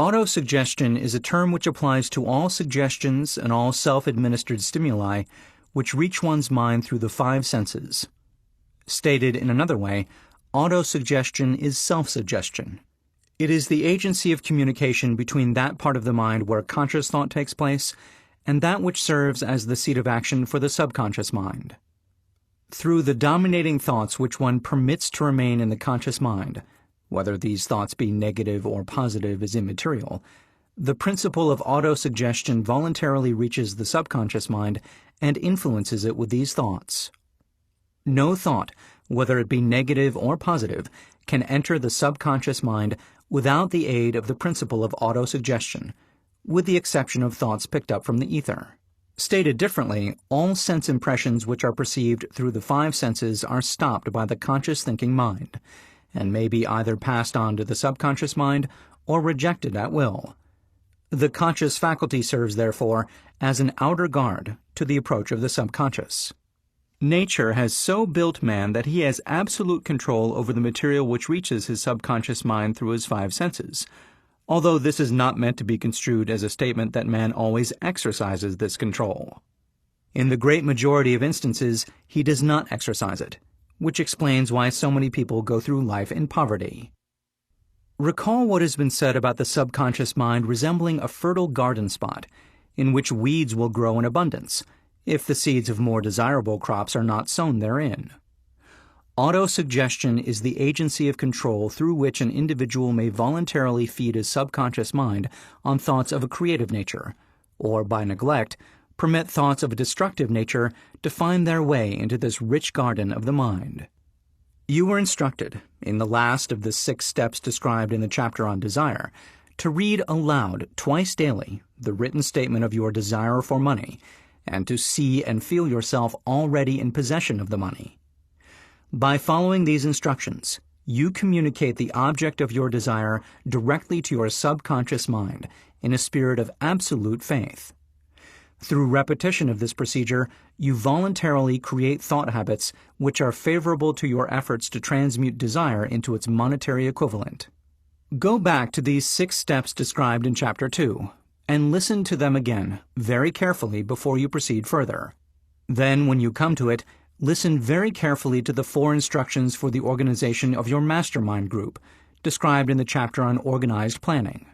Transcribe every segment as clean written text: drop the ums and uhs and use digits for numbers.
Autosuggestion is a term which applies to all suggestions and all self-administered stimuli which reach one's mind through the five senses. Stated in another way, autosuggestion is self-suggestion. It is the agency of communication between that part of the mind where conscious thought takes place and that which serves as the seat of action for the subconscious mind. Through the dominating thoughts which one permits to remain in the conscious mind, whether these thoughts be negative or positive is immaterial, the principle of autosuggestion voluntarily reaches the subconscious mind and influences it with these thoughts. No thought, whether it be negative or positive, can enter the subconscious mind without the aid of the principle of autosuggestion, with the exception of thoughts picked up from the ether. Stated differently, all sense impressions which are perceived through the five senses are stopped by the conscious thinking mind, and may be either passed on to the subconscious mind or rejected at will. The conscious faculty serves, therefore, as an outer guard to the approach of the subconscious. Nature has so built man that he has absolute control over the material which reaches his subconscious mind through his five senses, although this is not meant to be construed as a statement that man always exercises this control. In the great majority of instances, he does not exercise it, which explains why so many people go through life in poverty. Recall what has been said about the subconscious mind resembling a fertile garden spot in which weeds will grow in abundance if the seeds of more desirable crops are not sown therein. Autosuggestion is the agency of control through which an individual may voluntarily feed his subconscious mind on thoughts of a creative nature, or by neglect, permit thoughts of a destructive nature to find their way into this rich garden of the mind. You were instructed, in the last of the 6 steps described in the chapter on desire, to read aloud twice daily the written statement of your desire for money, and to see and feel yourself already in possession of the money. By following these instructions, you communicate the object of your desire directly to your subconscious mind in a spirit of absolute faith. Through repetition of this procedure, you voluntarily create thought habits which are favorable to your efforts to transmute desire into its monetary equivalent. Go back to these 6 steps described in Chapter 2 and listen to them again very carefully before you proceed further. Then, when you come to it, listen very carefully to the 4 instructions for the organization of your mastermind group, described in the chapter on organized planning.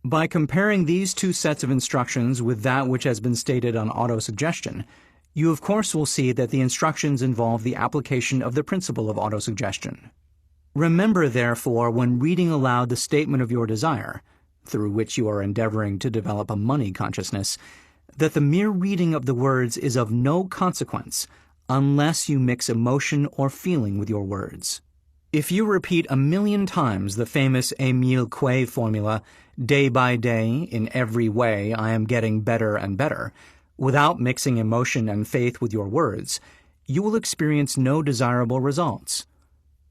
By comparing these 2 sets of instructions with that which has been stated on autosuggestion, you of course will see that the instructions involve the application of the principle of autosuggestion. Remember, therefore, when reading aloud the statement of your desire, through which you are endeavoring to develop a money consciousness, that the mere reading of the words is of no consequence unless you mix emotion or feeling with your words. If you repeat 1,000,000 times the famous Émile Coué formula, day by day, in every way I am getting better and better, without mixing emotion and faith with your words, you will experience no desirable results.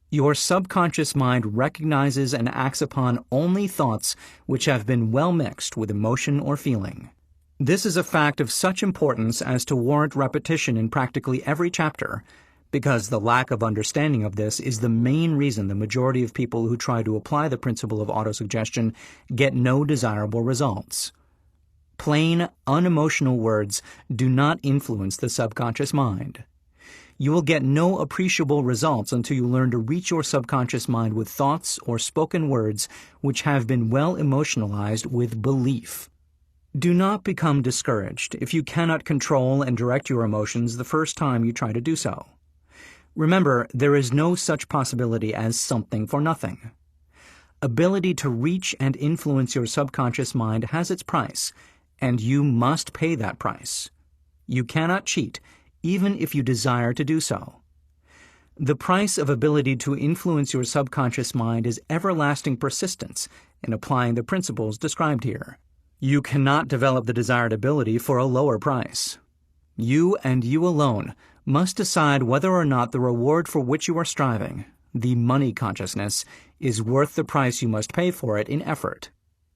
Your subconscious mind recognizes and acts upon only thoughts which have been well mixed with emotion or feeling. This is a fact of such importance as to warrant repetition in practically every chapter, because the lack of understanding of this is the main reason the majority of people who try to apply the principle of autosuggestion get no desirable results. Plain, unemotional words do not influence the subconscious mind. You will get no appreciable results until you learn to reach your subconscious mind with thoughts or spoken words which have been well emotionalized with belief. Do not become discouraged if you cannot control and direct your emotions the first time you try to do so. Remember, there is no such possibility as something for nothing. Ability to reach and influence your subconscious mind has its price, and you must pay that price. You cannot cheat, even if you desire to do so. The price of ability to influence your subconscious mind is everlasting persistence in applying the principles described here. You cannot develop the desired ability for a lower price. You and you alone must decide whether or not the reward for which you are striving, the money consciousness, is worth the price you must pay for it in effort.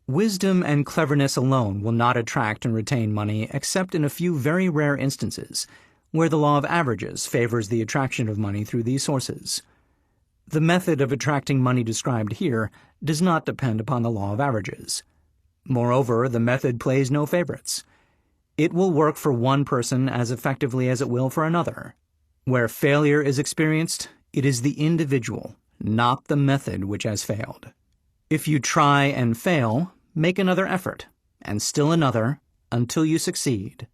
Wisdom and cleverness alone will not attract and retain money except in a few very rare instances, where the law of averages favors the attraction of money through these sources. The method of attracting money described here does not depend upon the law of averages. Moreover, the method plays no favorites. It will work for one person as effectively as it will for another. Where failure is experienced, it is the individual, not the method, which has failed. If you try and fail, make another effort, and still another, until you succeed.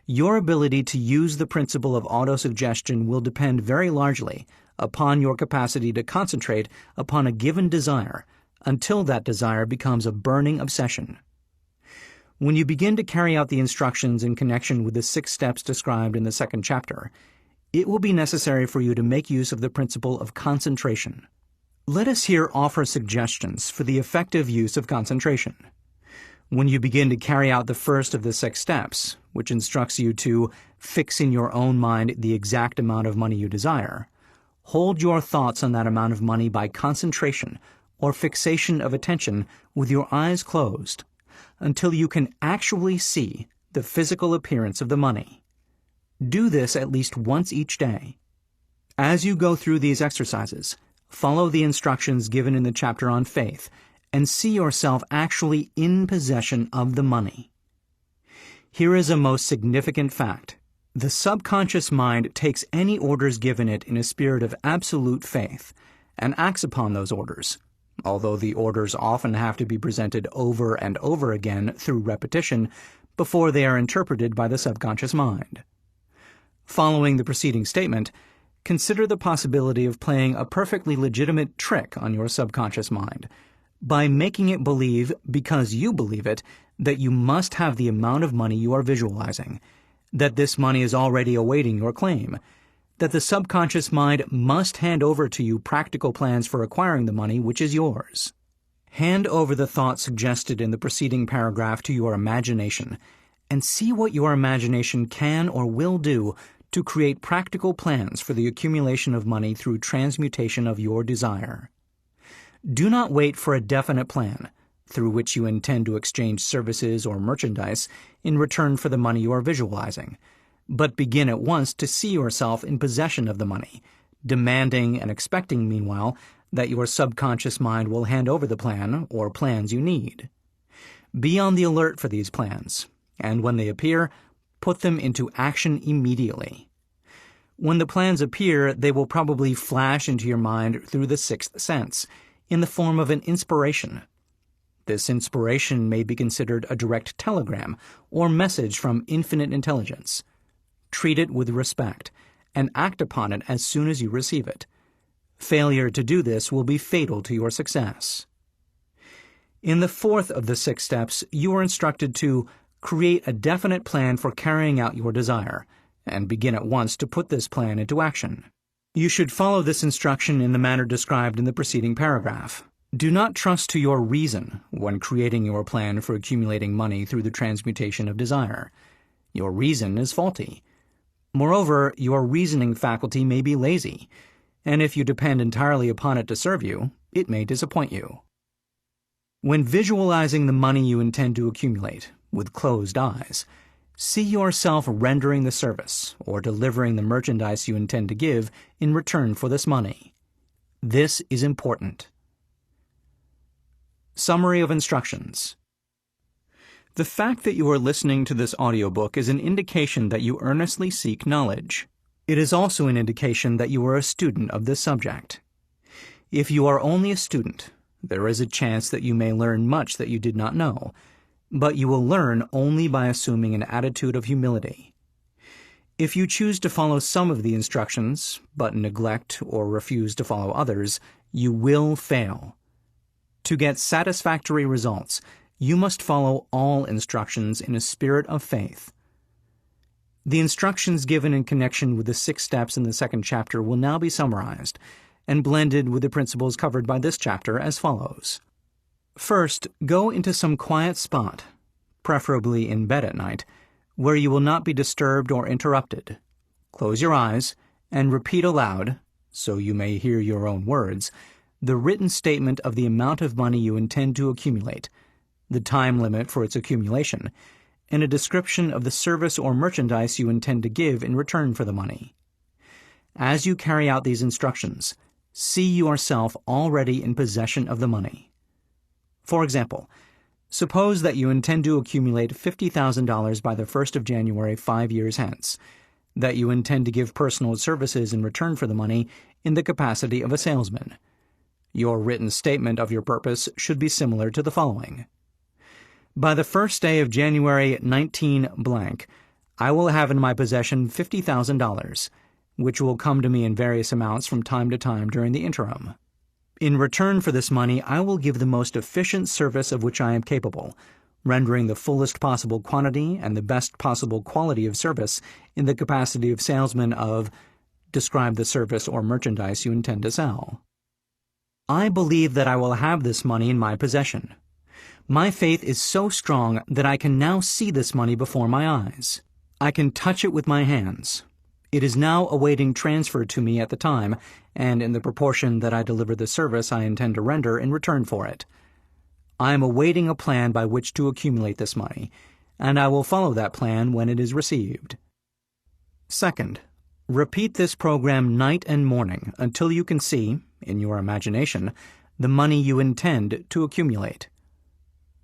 Your ability to use the principle of autosuggestion will depend very largely upon your capacity to concentrate upon a given desire until that desire becomes a burning obsession. When you begin to carry out the instructions in connection with the 6 steps described in the 2nd chapter, it will be necessary for you to make use of the principle of concentration. Let us here offer suggestions for the effective use of concentration. When you begin to carry out the first of the 6 steps, which instructs you to fix in your own mind the exact amount of money you desire, hold your thoughts on that amount of money by concentration or fixation of attention with your eyes closed until you can actually see the physical appearance of the money. Do this at least once each day. As you go through these exercises, follow the instructions given in the chapter on faith and see yourself actually in possession of the money. Here is a most significant fact. The subconscious mind takes any orders given it in a spirit of absolute faith and acts upon those orders, although the orders often have to be presented over and over again through repetition before they are interpreted by the subconscious mind. Following the preceding statement, consider the possibility of playing a perfectly legitimate trick on your subconscious mind by making it believe, because you believe it, that you must have the amount of money you are visualizing, that this money is already awaiting your claim, that the subconscious mind must hand over to you practical plans for acquiring the money which is yours. Hand over the thought suggested in the preceding paragraph to your imagination, and see what your imagination can or will do to create practical plans for the accumulation of money through transmutation of your desire. Do not wait for a definite plan through which you intend to exchange services or merchandise in return for the money you are visualizing, but begin at once to see yourself in possession of the money, demanding and expecting, meanwhile, that your subconscious mind will hand over the plan or plans you need. Be on the alert for these plans, and when they appear, put them into action immediately. When the plans appear, they will probably flash into your mind through the 6th sense, in the form of an inspiration. This inspiration may be considered a direct telegram or message from infinite intelligence. Treat it with respect, and act upon it as soon as you receive it. Failure to do this will be fatal to your success. In the 4th of the 6 steps, you are instructed to create a definite plan for carrying out your desire, and begin at once to put this plan into action. You should follow this instruction in the manner described in the preceding paragraph. Do not trust to your reason when creating your plan for accumulating money through the transmutation of desire. Your reason is faulty. Moreover, your reasoning faculty may be lazy, and if you depend entirely upon it to serve you, it may disappoint you. When visualizing the money you intend to accumulate with closed eyes, see yourself rendering the service or delivering the merchandise you intend to give in return for this money. This is important. Summary of instructions. The fact that you are listening to this audiobook is an indication that you earnestly seek knowledge. It is also an indication that you are a student of this subject. If you are only a student, there is a chance that you may learn much that you did not know, but you will learn only by assuming an attitude of humility. If you choose to follow some of the instructions, but neglect or refuse to follow others, you will fail. To get satisfactory results, you must follow all instructions in a spirit of faith. The instructions given in connection with the 6 steps in the 2nd chapter will now be summarized and blended with the principles covered by this chapter as follows. First, go into some quiet spot, preferably in bed at night, where you will not be disturbed or interrupted. Close your eyes and repeat aloud, so you may hear your own words, the written statement of the amount of money you intend to accumulate, the time limit for its accumulation, and a description of the service or merchandise you intend to give in return for the money. As you carry out these instructions, see yourself already in possession of the money. For example, Suppose that you intend to accumulate $50,000 by the 1st of January 5 years hence, that you intend to give personal services in return for the money in the capacity of a salesman. Your written statement of your purpose should be similar to the following. By the first day of January 19 blank, I will have in my possession $50,000, which will come to me in various amounts from time to time during the interim. In return for this money, I will give the most efficient service of which I am capable, rendering the fullest possible quantity and the best possible quality of service in the capacity of salesman of, describe the service or merchandise you intend to sell. I believe that I will have this money in my possession. My faith is so strong that I can now see this money before my eyes. I can touch it with my hands. It is now awaiting transfer to me at the time, and in the proportion that I deliver the service I intend to render in return for it. I am awaiting a plan by which to accumulate this money, and I will follow that plan when it is received. Second, repeat this program night and morning until you can see, in your imagination, the money you intend to accumulate.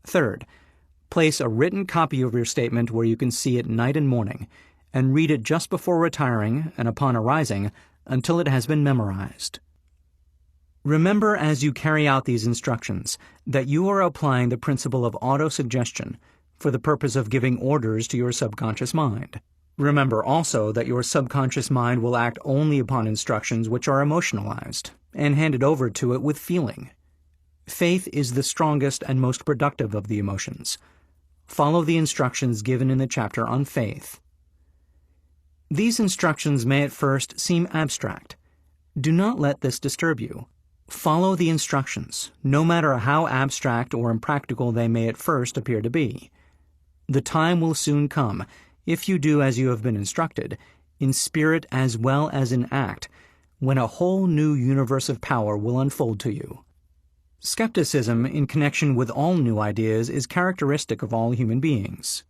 Third, place a written copy of your statement where you can see it night and morning, and read it just before retiring and upon arising until it has been memorized. Remember as you carry out these instructions that you are applying the principle of autosuggestion for the purpose of giving orders to your subconscious mind. Remember also that your subconscious mind will act only upon instructions which are emotionalized and handed over to it with feeling. Faith is the strongest and most productive of the emotions. Follow the instructions given in the chapter on faith. These instructions may at first seem abstract. Do not let this disturb you. Follow the instructions, no matter how abstract or impractical they may at first appear to be. The time will soon come, if you do as you have been instructed, in spirit as well as in act, when a whole new universe of power will unfold to you. Skepticism in connection with all new ideas is characteristic of all human beings.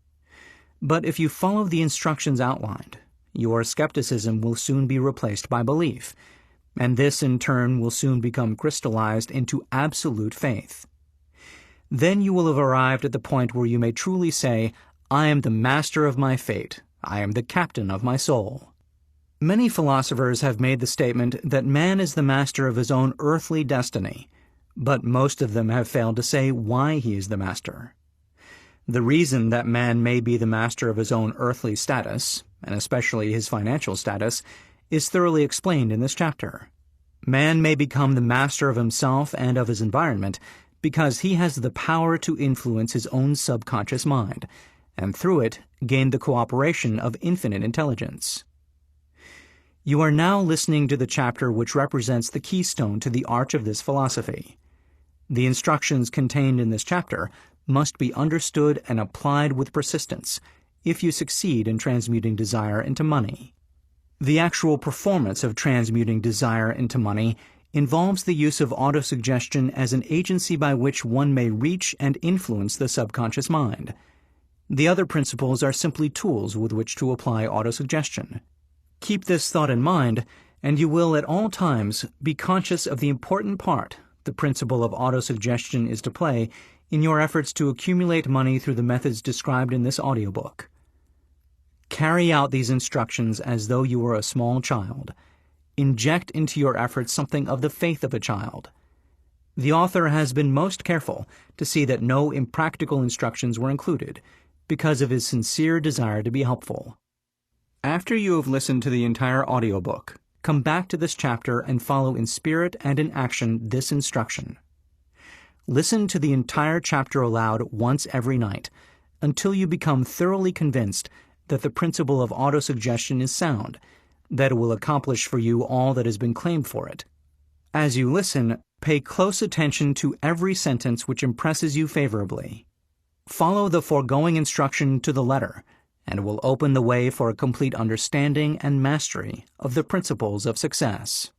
But if you follow the instructions outlined, your skepticism will soon be replaced by belief, and this in turn will soon become crystallized into absolute faith. Then you will have arrived at the point where you may truly say, I am the master of my fate, I am the captain of my soul. Many philosophers have made the statement that man is the master of his own earthly destiny, but most of them have failed to say why he is the master. The reason that man may be the master of his own earthly status, and especially his financial status, is thoroughly explained in this chapter. Man may become the master of himself and of his environment because he has the power to influence his own subconscious mind, and through it gain the cooperation of infinite intelligence. You are now listening to the chapter which represents the keystone to the arch of this philosophy. The instructions contained in this chapter must be understood and applied with persistence if you succeed in transmuting desire into money. The actual performance of transmuting desire into money involves the use of autosuggestion as an agency by which one may reach and influence the subconscious mind. The other principles are simply tools with which to apply autosuggestion. Keep this thought in mind, and you will at all times be conscious of the important part the principle of autosuggestion is to play in your efforts to accumulate money through the methods described in this audiobook. Carry out these instructions as though you were a small child. Inject into your efforts something of the faith of a child. The author has been most careful to see that no impractical instructions were included, because of his sincere desire to be helpful. After you have listened to the entire audiobook, come back to this chapter and follow in spirit and in action this instruction. Listen to the entire chapter aloud once every night, until you become thoroughly convinced that the principle of autosuggestion is sound, that it will accomplish for you all that has been claimed for it. As you listen, pay close attention to every sentence which impresses you favorably. Follow the foregoing instruction to the letter, and it will open the way for a complete understanding and mastery of the principles of success.